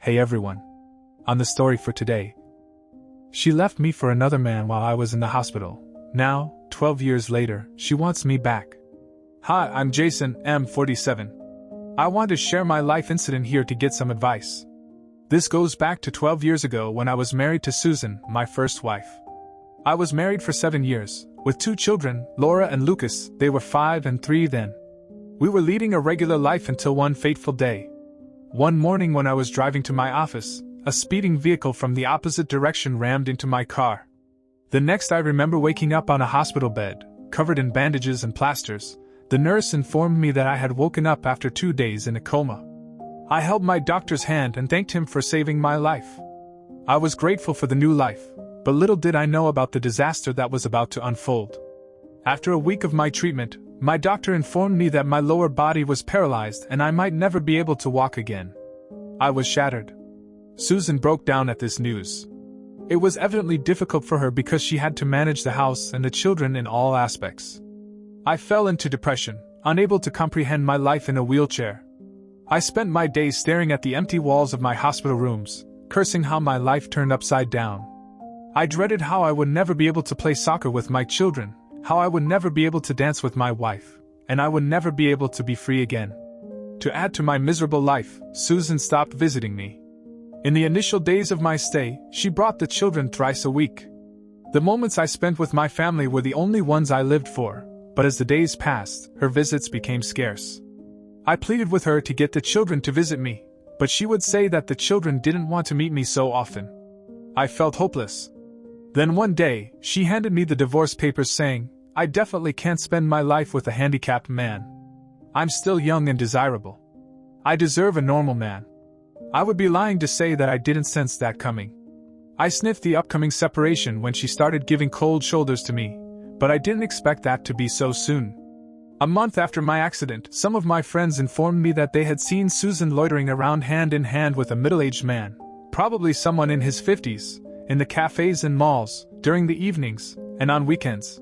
Hey everyone. On the story for today. She left me for another man while I was in the hospital. Now, 12 years later, she wants me back. Hi, I'm Jason, I'm 47. I want to share my life incident here to get some advice. This goes back to 12 years ago when I was married to Susan, my first wife. I was married for 7 years, with 2 children, Laura and Lucas. They were 5 and 3 then. We were leading a regular life until one fateful day. One morning when I was driving to my office, a speeding vehicle from the opposite direction rammed into my car. The next I remember waking up on a hospital bed, covered in bandages and plasters. The nurse informed me that I had woken up after 2 days in a coma. I held my doctor's hand and thanked him for saving my life. I was grateful for the new life, but little did I know about the disaster that was about to unfold. After a week of my treatment, my doctor informed me that my lower body was paralyzed and I might never be able to walk again. I was shattered. Susan broke down at this news. It was evidently difficult for her because she had to manage the house and the children in all aspects. I fell into depression, unable to comprehend my life in a wheelchair. I spent my days staring at the empty walls of my hospital rooms, cursing how my life turned upside down. I dreaded how I would never be able to play soccer with my children, how I would never be able to dance with my wife, and I would never be able to be free again. To add to my miserable life, Susan stopped visiting me. In the initial days of my stay, she brought the children thrice a week. The moments I spent with my family were the only ones I lived for, but as the days passed, her visits became scarce. I pleaded with her to get the children to visit me, but she would say that the children didn't want to meet me so often. I felt hopeless. Then one day, she handed me the divorce papers saying, I definitely can't spend my life with a handicapped man. I'm still young and desirable. I deserve a normal man. I would be lying to say that I didn't sense that coming. I sniffed the upcoming separation when she started giving cold shoulders to me, but I didn't expect that to be so soon. A month after my accident, some of my friends informed me that they had seen Susan loitering around hand in hand with a middle-aged man, probably someone in his 50s, in the cafes and malls, during the evenings, and on weekends.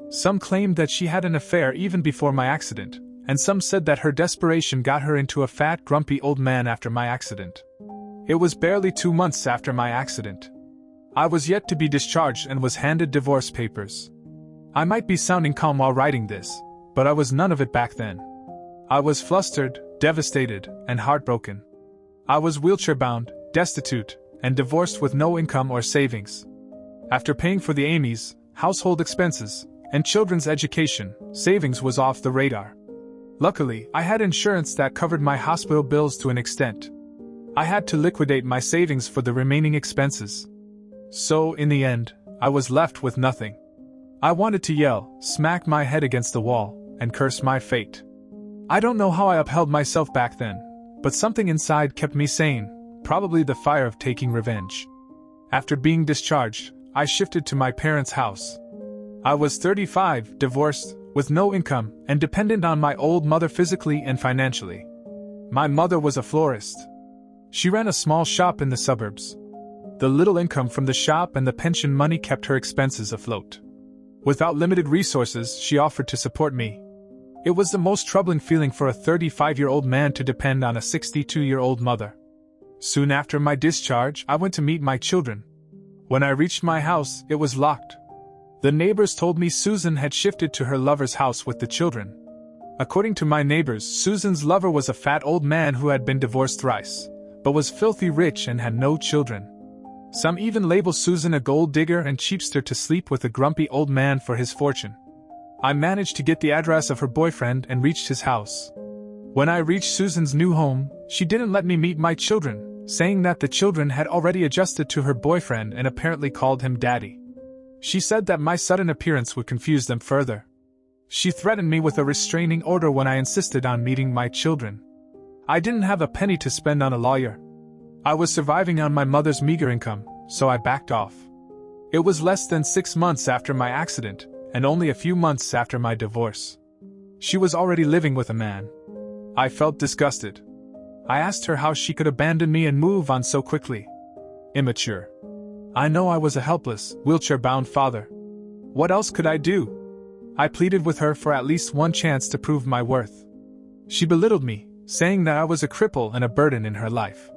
Some claimed that she had an affair even before my accident, and some said that her desperation got her into a fat, grumpy old man after my accident. It was barely 2 months after my accident. I was yet to be discharged and was handed divorce papers. I might be sounding calm while writing this, but I was none of it back then. I was flustered, devastated, and heartbroken. I was wheelchair-bound, destitute, and divorced with no income or savings. After paying for the Amy's, household expenses, and children's education, savings was off the radar. Luckily, I had insurance that covered my hospital bills to an extent. I had to liquidate my savings for the remaining expenses. So, in the end, I was left with nothing. I wanted to yell, smack my head against the wall, and curse my fate. I don't know how I upheld myself back then, but something inside kept me sane. Probably the fire of taking revenge. After being discharged, I shifted to my parents' house. I was 35, divorced, with no income, and dependent on my old mother physically and financially. My mother was a florist. She ran a small shop in the suburbs. The little income from the shop and the pension money kept her expenses afloat. Without limited resources, she offered to support me. It was the most troubling feeling for a 35-year-old man to depend on a 62-year-old mother. Soon after my discharge, I went to meet my children. When I reached my house, it was locked. The neighbors told me Susan had shifted to her lover's house with the children. According to my neighbors, Susan's lover was a fat old man who had been divorced thrice, but was filthy rich and had no children. Some even labeled Susan a gold digger and cheapster to sleep with a grumpy old man for his fortune. I managed to get the address of her boyfriend and reached his house. When I reached Susan's new home, she didn't let me meet my children, saying that the children had already adjusted to her boyfriend and apparently called him daddy. She said that my sudden appearance would confuse them further. She threatened me with a restraining order when I insisted on meeting my children. I didn't have a penny to spend on a lawyer. I was surviving on my mother's meager income, so I backed off. It was less than 6 months after my accident, and only a few months after my divorce. She was already living with a man. I felt disgusted. I asked her how she could abandon me and move on so quickly. Immature. I know I was a helpless, wheelchair-bound father. What else could I do? I pleaded with her for at least one chance to prove my worth. She belittled me, saying that I was a cripple and a burden in her life.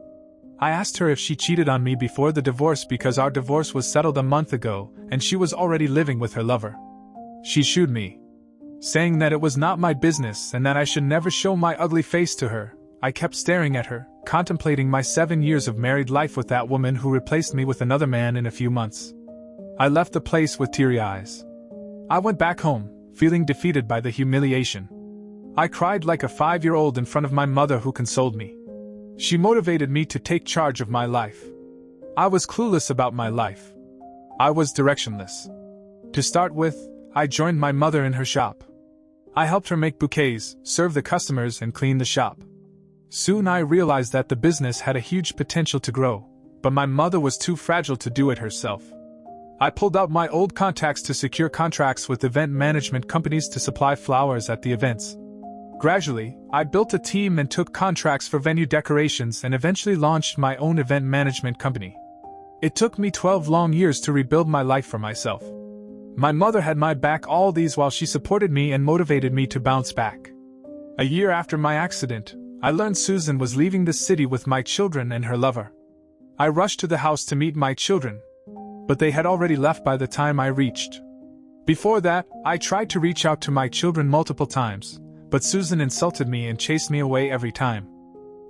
I asked her if she cheated on me before the divorce because our divorce was settled a month ago and she was already living with her lover. She shooed me, saying that it was not my business and that I should never show my ugly face to her. I kept staring at her, contemplating my 7 years of married life with that woman who replaced me with another man in a few months. I left the place with teary eyes. I went back home, feeling defeated by the humiliation. I cried like a 5-year-old in front of my mother, who consoled me. She motivated me to take charge of my life. I was clueless about my life. I was directionless. To start with, I joined my mother in her shop. I helped her make bouquets, serve the customers, and clean the shop. Soon I realized that the business had a huge potential to grow, but my mother was too fragile to do it herself. I pulled out my old contacts to secure contracts with event management companies to supply flowers at the events. Gradually, I built a team and took contracts for venue decorations and eventually launched my own event management company. It took me 12 long years to rebuild my life for myself. My mother had my back all these while she supported me and motivated me to bounce back. A year after my accident, I learned Susan was leaving the city with my children and her lover. I rushed to the house to meet my children, but they had already left by the time I reached. Before that, I tried to reach out to my children multiple times, but Susan insulted me and chased me away every time.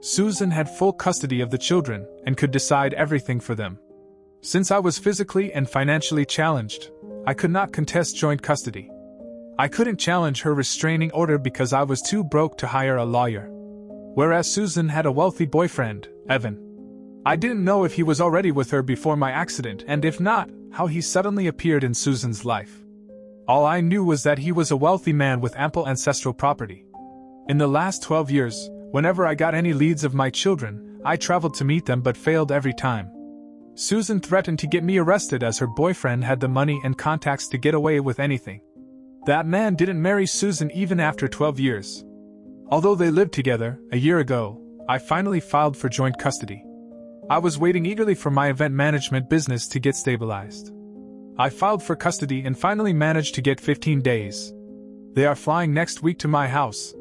Susan had full custody of the children and could decide everything for them. Since I was physically and financially challenged, I could not contest joint custody. I couldn't challenge her restraining order because I was too broke to hire a lawyer. Whereas Susan had a wealthy boyfriend, Evan. I didn't know if he was already with her before my accident, and if not, how he suddenly appeared in Susan's life. All I knew was that he was a wealthy man with ample ancestral property. In the last 12 years, whenever I got any leads of my children, I traveled to meet them but failed every time. Susan threatened to get me arrested as her boyfriend had the money and contacts to get away with anything. That man didn't marry Susan even after 12 years. Although they lived together, a year ago, I finally filed for joint custody. I was waiting eagerly for my event management business to get stabilized. I filed for custody and finally managed to get 15 days. They are flying next week to my house.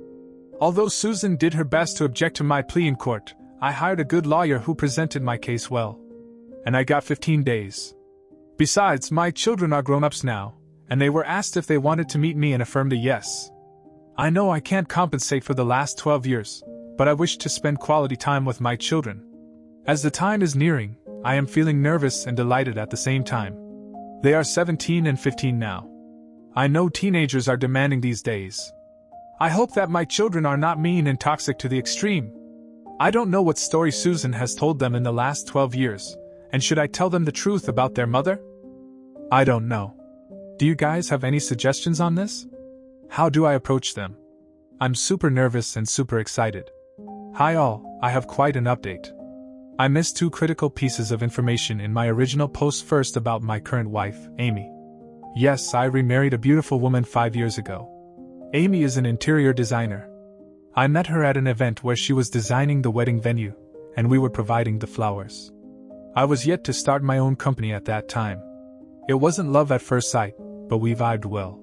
Although Susan did her best to object to my plea in court, I hired a good lawyer who presented my case well. And I got 15 days. Besides, my children are grown-ups now, and they were asked if they wanted to meet me and affirmed a yes. I know I can't compensate for the last 12 years, but I wish to spend quality time with my children. As the time is nearing, I am feeling nervous and delighted at the same time. They are 17 and 15 now. I know teenagers are demanding these days. I hope that my children are not mean and toxic to the extreme. I don't know what story Susan has told them in the last 12 years, and should I tell them the truth about their mother? I don't know. Do you guys have any suggestions on this? How do I approach them? I'm super nervous and super excited. Hi all, I have quite an update. I missed 2 critical pieces of information in my original post. First, about my current wife, Amy. Yes, I remarried a beautiful woman 5 years ago. Amy is an interior designer. I met her at an event where she was designing the wedding venue, and we were providing the flowers. I was yet to start my own company at that time. It wasn't love at first sight, but we vibed well.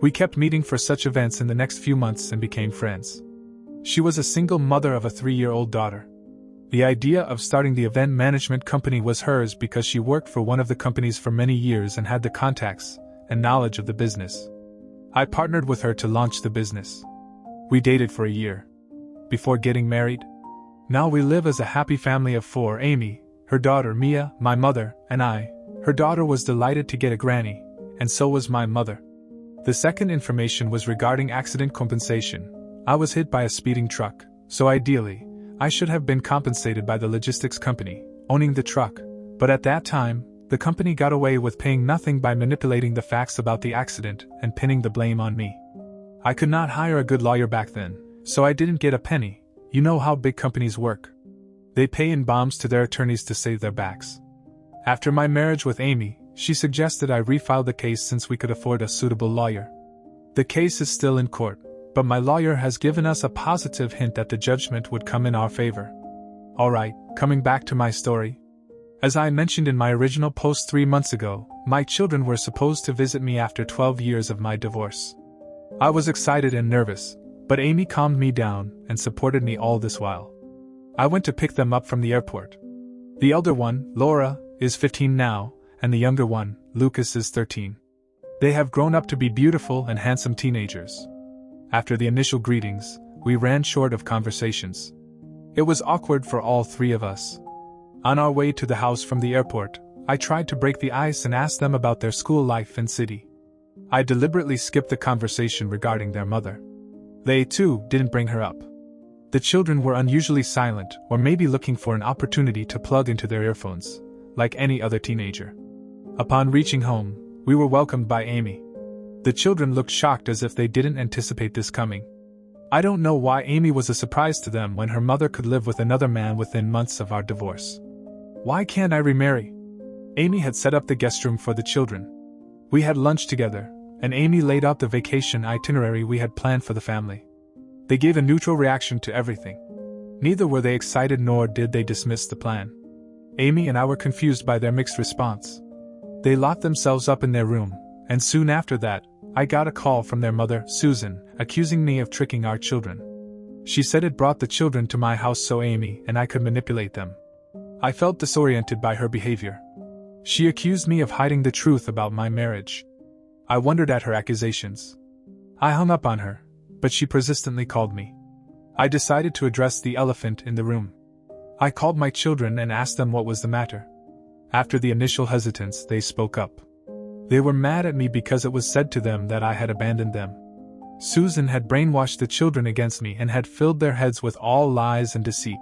We kept meeting for such events in the next few months and became friends. She was a single mother of a 3-year-old daughter. The idea of starting the event management company was hers because she worked for one of the companies for many years and had the contacts and knowledge of the business. I partnered with her to launch the business. We dated for a year before getting married. Now we live as a happy family of 4: Amy, her daughter Mia, my mother, and I. Her daughter was delighted to get a granny, and so was my mother. The second information was regarding accident compensation. I was hit by a speeding truck, so ideally, I should have been compensated by the logistics company owning the truck, but at that time, the company got away with paying nothing by manipulating the facts about the accident and pinning the blame on me. I could not hire a good lawyer back then, so I didn't get a penny. You know how big companies work. They pay in bombs to their attorneys to save their backs. After my marriage with Amy, she suggested I refile the case since we could afford a suitable lawyer. The case is still in court, but my lawyer has given us a positive hint that the judgment would come in our favor. Alright, coming back to my story. As I mentioned in my original post 3 months ago, my children were supposed to visit me after 12 years of my divorce. I was excited and nervous, but Amy calmed me down and supported me all this while. I went to pick them up from the airport. The elder one, Laura, is 15 now, and the younger one, Lucas, is 13. They have grown up to be beautiful and handsome teenagers. After the initial greetings, we ran short of conversations. It was awkward for all three of us. On our way to the house from the airport, I tried to break the ice and ask them about their school life and city. I deliberately skipped the conversation regarding their mother. They, too, didn't bring her up. The children were unusually silent, or maybe looking for an opportunity to plug into their earphones, like any other teenager. Upon reaching home, we were welcomed by Amy. The children looked shocked as if they didn't anticipate this coming. I don't know why Amy was a surprise to them when her mother could live with another man within months of our divorce. Why can't I remarry? Amy had set up the guest room for the children. We had lunch together, and Amy laid out the vacation itinerary we had planned for the family. They gave a neutral reaction to everything. Neither were they excited nor did they dismiss the plan. Amy and I were confused by their mixed response. They locked themselves up in their room, and soon after that, I got a call from their mother, Susan, accusing me of tricking our children. She said it brought the children to my house so Amy and I could manipulate them. I felt disoriented by her behavior. She accused me of hiding the truth about my marriage. I wondered at her accusations. I hung up on her, but she persistently called me. I decided to address the elephant in the room. I called my children and asked them what was the matter. After the initial hesitance, they spoke up. They were mad at me because it was said to them that I had abandoned them. Susan had brainwashed the children against me and had filled their heads with all lies and deceit.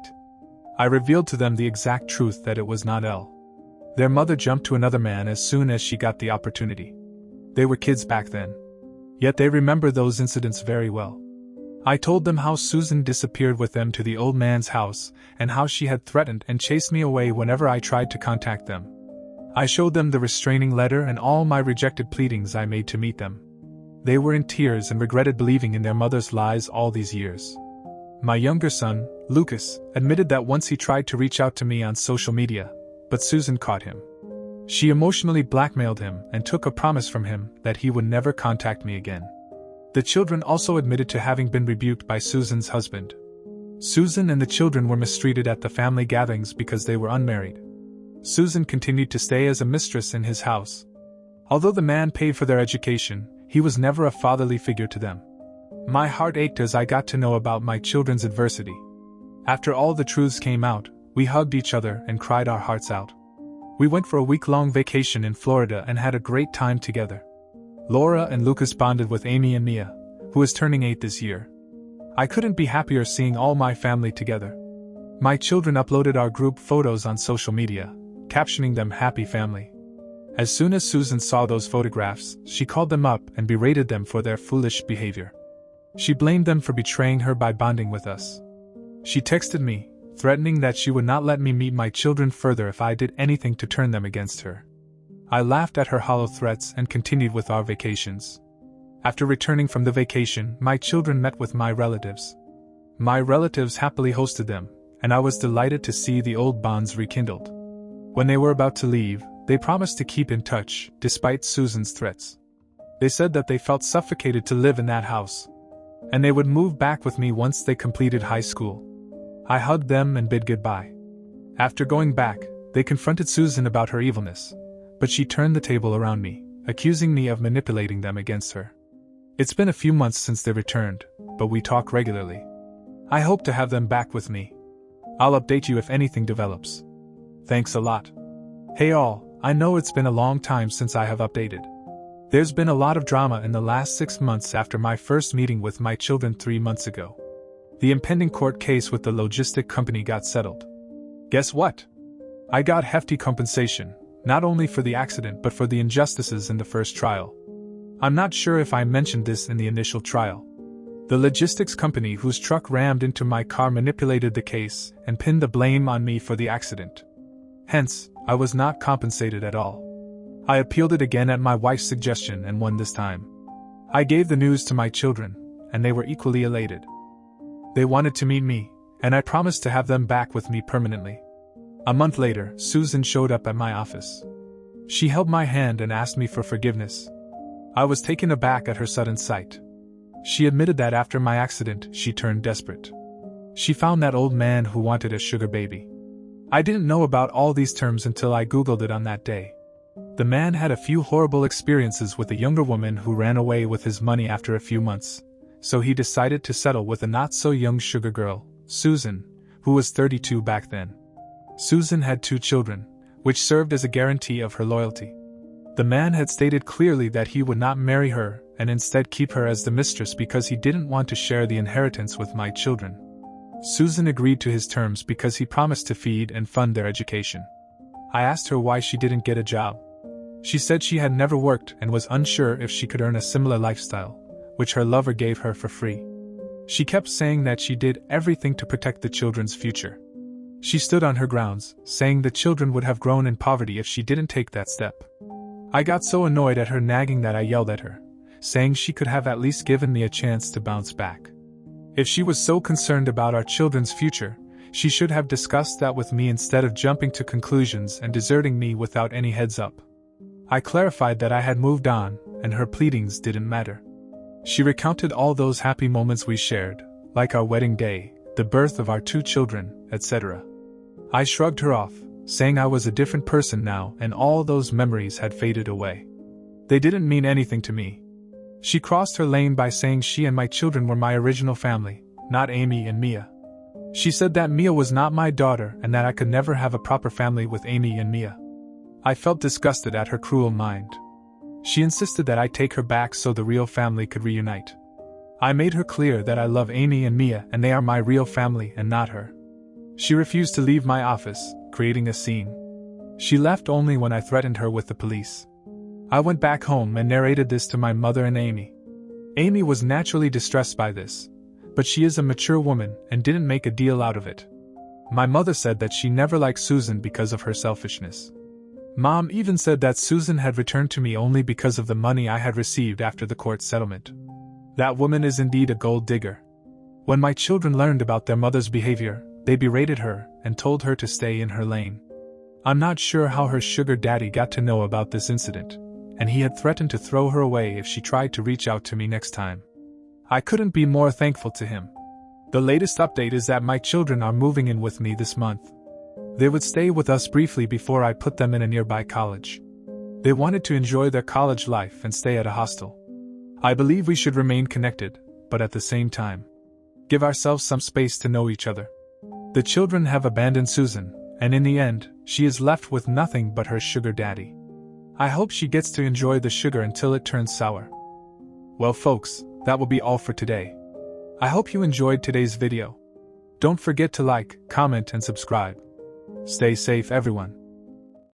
I revealed to them the exact truth that it was not Elle. Their mother jumped to another man as soon as she got the opportunity. They were kids back then. Yet they remember those incidents very well. I told them how Susan disappeared with them to the old man's house, and how she had threatened and chased me away whenever I tried to contact them. I showed them the restraining letter and all my rejected pleadings I made to meet them. They were in tears and regretted believing in their mother's lies all these years. My younger son, Lucas, admitted that once he tried to reach out to me on social media, but Susan caught him. She emotionally blackmailed him and took a promise from him that he would never contact me again. The children also admitted to having been rebuked by Susan's husband. Susan and the children were mistreated at the family gatherings because they were unmarried. Susan continued to stay as a mistress in his house. Although the man paid for their education, he was never a fatherly figure to them. My heart ached as I got to know about my children's adversity. After all the truths came out, we hugged each other and cried our hearts out. We went for a week-long vacation in Florida and had a great time together. Laura and Lucas bonded with Amy and Mia, who is turning 8 this year. I couldn't be happier seeing all my family together. My children uploaded our group photos on social media, captioning them "Happy Family." As soon as Susan saw those photographs, she called them up and berated them for their foolish behavior. She blamed them for betraying her by bonding with us. She texted me, threatening that she would not let me meet my children further if I did anything to turn them against her. I laughed at her hollow threats and continued with our vacations. After returning from the vacation, my children met with my relatives. My relatives happily hosted them, and I was delighted to see the old bonds rekindled. When they were about to leave, they promised to keep in touch, despite Susan's threats. They said that they felt suffocated to live in that house, and they would move back with me once they completed high school. I hugged them and bid goodbye. After going back, they confronted Susan about her evilness, but she turned the table around me, accusing me of manipulating them against her. It's been a few months since they returned, but we talk regularly. I hope to have them back with me. I'll update you if anything develops. Thanks a lot. Hey all, I know it's been a long time since I have updated. There's been a lot of drama in the last 6 months after my first meeting with my children 3 months ago. The impending court case with the logistic company got settled. Guess what? I got hefty compensation, not only for the accident but for the injustices in the first trial. I'm not sure if I mentioned this in the initial trial. The logistics company whose truck rammed into my car manipulated the case and pinned the blame on me for the accident. Hence, I was not compensated at all. I appealed it again at my wife's suggestion and won this time. I gave the news to my children, and they were equally elated. They wanted to meet me, and I promised to have them back with me permanently. A month later, Susan showed up at my office. She held my hand and asked me for forgiveness. I was taken aback at her sudden sight. She admitted that after my accident, she turned desperate. She found that old man who wanted a sugar baby. I didn't know about all these terms until I googled it on that day. The man had a few horrible experiences with a younger woman who ran away with his money after a few months, so he decided to settle with a not-so-young sugar girl, Susan, who was 32 back then. Susan had 2 children, which served as a guarantee of her loyalty. The man had stated clearly that he would not marry her and instead keep her as the mistress because he didn't want to share the inheritance with my children. Susan agreed to his terms because he promised to feed and fund their education. I asked her why she didn't get a job. She said she had never worked and was unsure if she could earn a similar lifestyle, which her lover gave her for free. She kept saying that she did everything to protect the children's future. She stood on her grounds, saying the children would have grown in poverty if she didn't take that step. I got so annoyed at her nagging that I yelled at her, saying she could have at least given me a chance to bounce back. If she was so concerned about our children's future, she should have discussed that with me instead of jumping to conclusions and deserting me without any heads up. I clarified that I had moved on, and her pleadings didn't matter. She recounted all those happy moments we shared, like our wedding day, the birth of our 2 children, etc. I shrugged her off, saying I was a different person now and all those memories had faded away. They didn't mean anything to me. She crossed her lane by saying she and my children were my original family, not Amy and Mia. She said that Mia was not my daughter and that I could never have a proper family with Amy and Mia. I felt disgusted at her cruel mind. She insisted that I take her back so the real family could reunite. I made her clear that I love Amy and Mia and they are my real family and not her. She refused to leave my office, creating a scene. She left only when I threatened her with the police. I went back home and narrated this to my mother and Amy. Amy was naturally distressed by this, but she is a mature woman and didn't make a deal out of it. My mother said that she never liked Susan because of her selfishness. Mom even said that Susan had returned to me only because of the money I had received after the court settlement. That woman is indeed a gold digger. When my children learned about their mother's behavior, they berated her and told her to stay in her lane. I'm not sure how her sugar daddy got to know about this incident, and he had threatened to throw her away if she tried to reach out to me next time. I couldn't be more thankful to him. The latest update is that my children are moving in with me this month. They would stay with us briefly before I put them in a nearby college. They wanted to enjoy their college life and stay at a hostel. I believe we should remain connected, but at the same time, give ourselves some space to know each other. The children have abandoned Susan, and in the end, she is left with nothing but her sugar daddy. I hope she gets to enjoy the sugar until it turns sour. Well folks, that will be all for today. I hope you enjoyed today's video. Don't forget to like, comment and subscribe. Stay safe everyone.